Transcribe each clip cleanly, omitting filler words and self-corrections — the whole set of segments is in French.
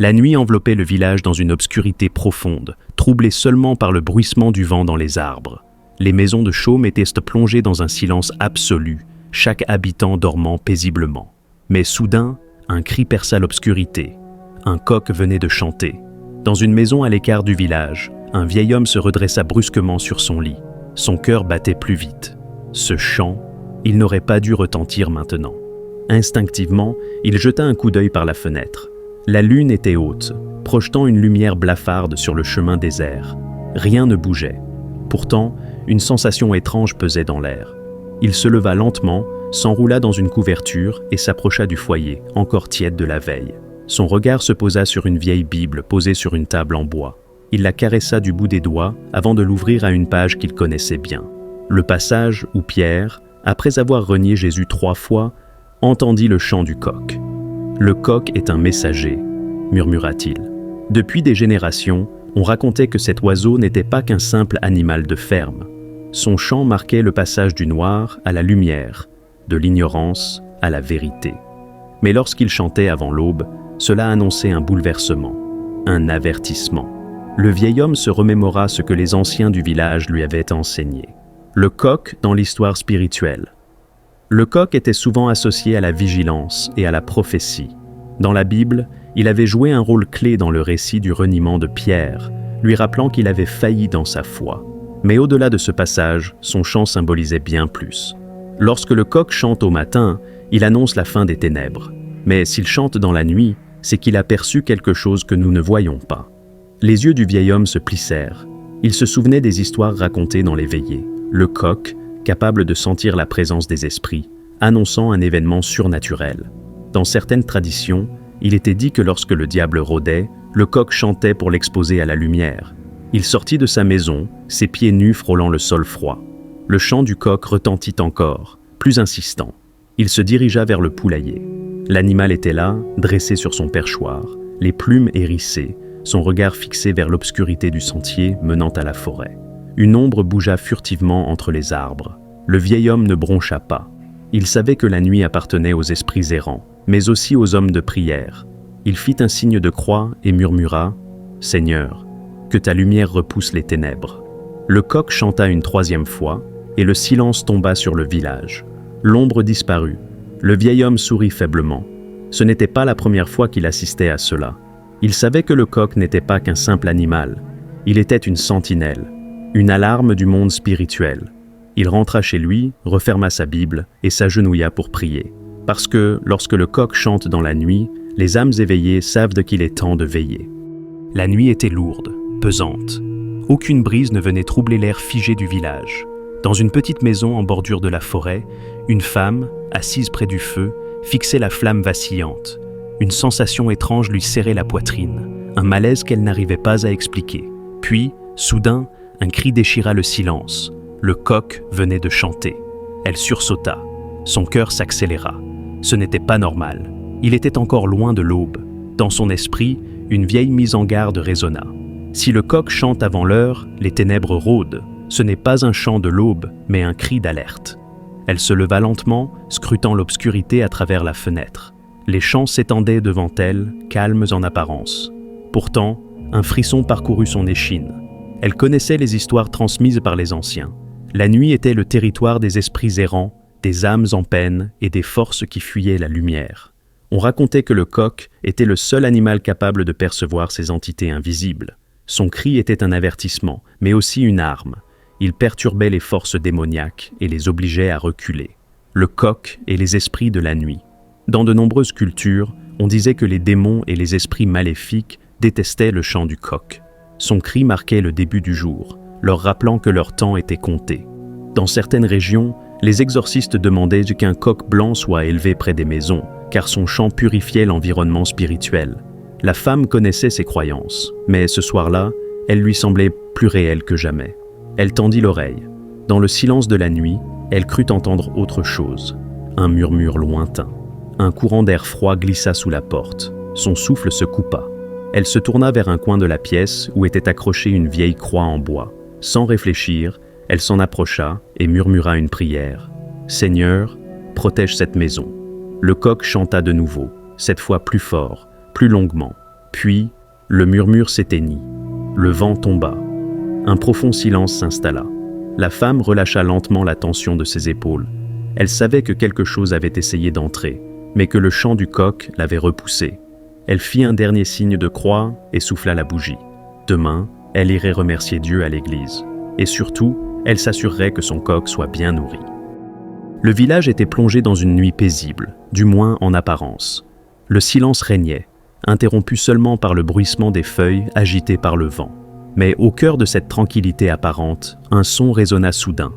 La nuit enveloppait le village dans une obscurité profonde, troublée seulement par le bruissement du vent dans les arbres. Les maisons de chaume étaient plongées dans un silence absolu, chaque habitant dormant paisiblement. Mais soudain, un cri perça l'obscurité. Un coq venait de chanter. Dans une maison à l'écart du village, un vieil homme se redressa brusquement sur son lit. Son cœur battait plus vite. Ce chant, il n'aurait pas dû retentir maintenant. Instinctivement, il jeta un coup d'œil par la fenêtre. La lune était haute, projetant une lumière blafarde sur le chemin désert. Rien ne bougeait. Pourtant, une sensation étrange pesait dans l'air. Il se leva lentement, s'enroula dans une couverture et s'approcha du foyer, encore tiède de la veille. Son regard se posa sur une vieille Bible posée sur une table en bois. Il la caressa du bout des doigts avant de l'ouvrir à une page qu'il connaissait bien. Le passage où Pierre, après avoir renié Jésus 3 fois, entendit le chant du coq. « Le coq est un messager », murmura-t-il. Depuis des générations, on racontait que cet oiseau n'était pas qu'un simple animal de ferme. Son chant marquait le passage du noir à la lumière, de l'ignorance à la vérité. Mais lorsqu'il chantait avant l'aube, cela annonçait un bouleversement, un avertissement. Le vieil homme se remémora ce que les anciens du village lui avaient enseigné. Le coq dans l'histoire spirituelle. Le coq était souvent associé à la vigilance et à la prophétie. Dans la Bible, il avait joué un rôle clé dans le récit du reniement de Pierre, lui rappelant qu'il avait failli dans sa foi. Mais au-delà de ce passage, son chant symbolisait bien plus. Lorsque le coq chante au matin, il annonce la fin des ténèbres. Mais s'il chante dans la nuit, c'est qu'il a perçu quelque chose que nous ne voyons pas. Les yeux du vieil homme se plissèrent. Il se souvenait des histoires racontées dans les veillées. Le coq, capable de sentir la présence des esprits, annonçant un événement surnaturel. Dans certaines traditions, il était dit que lorsque le diable rôdait, le coq chantait pour l'exposer à la lumière. Il sortit de sa maison, ses pieds nus frôlant le sol froid. Le chant du coq retentit encore, plus insistant. Il se dirigea vers le poulailler. L'animal était là, dressé sur son perchoir, les plumes hérissées, son regard fixé vers l'obscurité du sentier menant à la forêt. Une ombre bougea furtivement entre les arbres. Le vieil homme ne broncha pas. Il savait que la nuit appartenait aux esprits errants, mais aussi aux hommes de prière. Il fit un signe de croix et murmura « Seigneur, que ta lumière repousse les ténèbres. » Le coq chanta une 3e fois, et le silence tomba sur le village. L'ombre disparut. Le vieil homme sourit faiblement. Ce n'était pas la première fois qu'il assistait à cela. Il savait que le coq n'était pas qu'un simple animal. Il était une sentinelle, une alarme du monde spirituel. Il rentra chez lui, referma sa Bible et s'agenouilla pour prier. Parce que, lorsque le coq chante dans la nuit, les âmes éveillées savent de qu'il est temps de veiller. La nuit était lourde, pesante. Aucune brise ne venait troubler l'air figé du village. Dans une petite maison en bordure de la forêt, une femme, assise près du feu, fixait la flamme vacillante. Une sensation étrange lui serrait la poitrine, un malaise qu'elle n'arrivait pas à expliquer. Puis, soudain, un cri déchira le silence. Le coq venait de chanter. Elle sursauta. Son cœur s'accéléra. Ce n'était pas normal. Il était encore loin de l'aube. Dans son esprit, une vieille mise en garde résonna. Si le coq chante avant l'heure, les ténèbres rôdent. Ce n'est pas un chant de l'aube, mais un cri d'alerte. Elle se leva lentement, scrutant l'obscurité à travers la fenêtre. Les champs s'étendaient devant elle, calmes en apparence. Pourtant, un frisson parcourut son échine. Elle connaissait les histoires transmises par les anciens. La nuit était le territoire des esprits errants, des âmes en peine et des forces qui fuyaient la lumière. On racontait que le coq était le seul animal capable de percevoir ces entités invisibles. Son cri était un avertissement, mais aussi une arme. Il perturbait les forces démoniaques et les obligeait à reculer. Le coq et les esprits de la nuit. Dans de nombreuses cultures, on disait que les démons et les esprits maléfiques détestaient le chant du coq. Son cri marquait le début du jour, leur rappelant que leur temps était compté. Dans certaines régions, les exorcistes demandaient qu'un coq blanc soit élevé près des maisons, car son chant purifiait l'environnement spirituel. La femme connaissait ses croyances, mais ce soir-là, elle lui semblait plus réelle que jamais. Elle tendit l'oreille. Dans le silence de la nuit, elle crut entendre autre chose. Un murmure lointain. Un courant d'air froid glissa sous la porte. Son souffle se coupa. Elle se tourna vers un coin de la pièce où était accrochée une vieille croix en bois. Sans réfléchir, elle s'en approcha et murmura une prière. « Seigneur, protège cette maison. » Le coq chanta de nouveau, cette fois plus fort, plus longuement. Puis, le murmure s'éteignit. Le vent tomba. Un profond silence s'installa. La femme relâcha lentement la tension de ses épaules. Elle savait que quelque chose avait essayé d'entrer, mais que le chant du coq l'avait repoussé. Elle fit un dernier signe de croix et souffla la bougie. Demain, elle irait remercier Dieu à l'église. Et surtout, elle s'assurerait que son coq soit bien nourri. Le village était plongé dans une nuit paisible, du moins en apparence. Le silence régnait, interrompu seulement par le bruissement des feuilles agitées par le vent. Mais au cœur de cette tranquillité apparente, un son résonna soudain.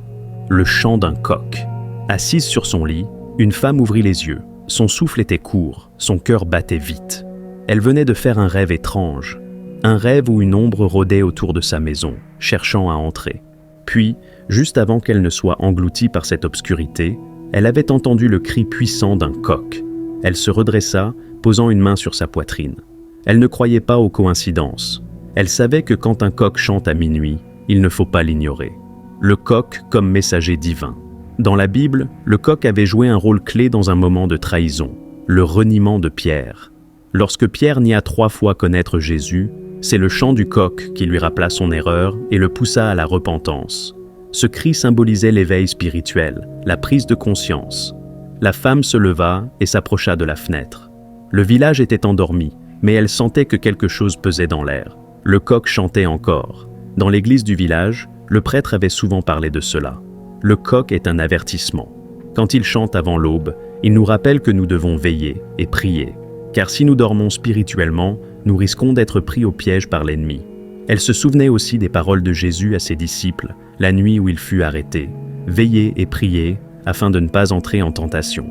Le chant d'un coq. Assise sur son lit, une femme ouvrit les yeux. Son souffle était court, son cœur battait vite. Elle venait de faire un rêve étrange. Un rêve où une ombre rôdait autour de sa maison, cherchant à entrer. Puis, juste avant qu'elle ne soit engloutie par cette obscurité, elle avait entendu le cri puissant d'un coq. Elle se redressa, posant une main sur sa poitrine. Elle ne croyait pas aux coïncidences. Elle savait que quand un coq chante à minuit, il ne faut pas l'ignorer. Le coq comme messager divin. Dans la Bible, le coq avait joué un rôle clé dans un moment de trahison, le reniement de Pierre. Lorsque Pierre nia 3 fois connaître Jésus, c'est le chant du coq qui lui rappela son erreur et le poussa à la repentance. Ce cri symbolisait l'éveil spirituel, la prise de conscience. La femme se leva et s'approcha de la fenêtre. Le village était endormi, mais elle sentait que quelque chose pesait dans l'air. Le coq chantait encore. Dans l'église du village, le prêtre avait souvent parlé de cela. Le coq est un avertissement. Quand il chante avant l'aube, il nous rappelle que nous devons veiller et prier. Car si nous dormons spirituellement, nous risquons d'être pris au piège par l'ennemi. Elle se souvenait aussi des paroles de Jésus à ses disciples, la nuit où il fut arrêté. Veillez et priez, afin de ne pas entrer en tentation.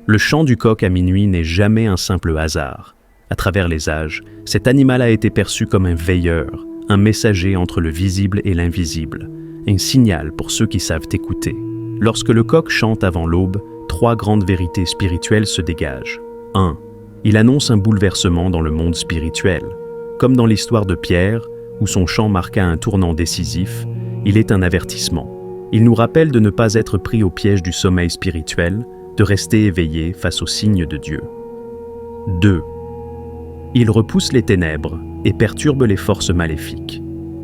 Le chant du coq à minuit n'est jamais un simple hasard. À travers les âges, cet animal a été perçu comme un veilleur, un messager entre le visible et l'invisible, un signal pour ceux qui savent écouter. Lorsque le coq chante avant l'aube, 3 grandes vérités spirituelles se dégagent. 1. Il annonce un bouleversement dans le monde spirituel. Comme dans l'histoire de Pierre, où son chant marqua un tournant décisif, il est un avertissement. Il nous rappelle de ne pas être pris au piège du sommeil spirituel, de rester éveillé face aux signes de Dieu. 2. Il repousse les ténèbres et perturbe les forces maléfiques.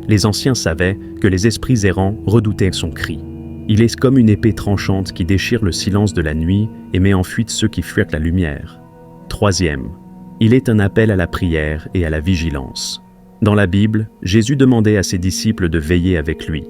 Les anciens savaient que les esprits errants redoutaient son cri. Il est comme une épée tranchante qui déchire le silence de la nuit et met en fuite ceux qui fuient la lumière. 3. Il est un appel à la prière et à la vigilance. Dans la Bible, Jésus demandait à ses disciples de veiller avec lui.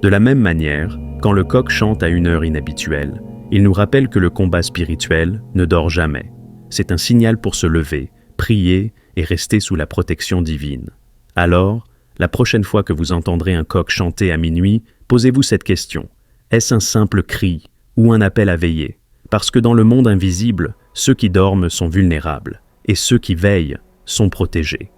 De la même manière, quand le coq chante à une heure inhabituelle, il nous rappelle que le combat spirituel ne dort jamais. C'est un signal pour se lever, prier et rester sous la protection divine. Alors, la prochaine fois que vous entendrez un coq chanter à minuit, posez-vous cette question. Est-ce un simple cri ou un appel à veiller? Parce que dans le monde invisible, ceux qui dorment sont vulnérables et ceux qui veillent sont protégés.